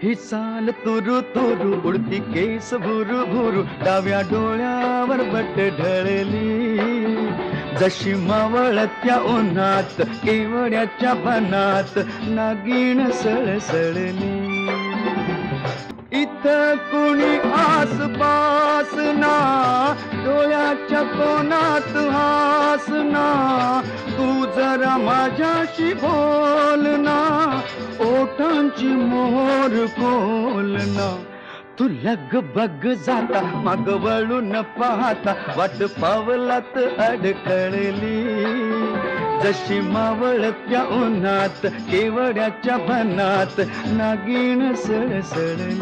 ही चाल तुरु तुरु उडती केस भुरु भुरु डाव्या डोळ्यावर बट ढळली जशी मावळत्या उन्हात केवड्याच्या बनात नागिण सळसळली इथं कुणी आसपास ना डोळ्याच्या कोणात हास ना तू जरा माझ्याशी बोल ना ओठांची मोहर खोल ना तू लगबग जाता माग वळून पाहता वाट पावलात अडकळली जशी मावळत्या उन्हात केवड्याच्या बनात नागिण सळसळली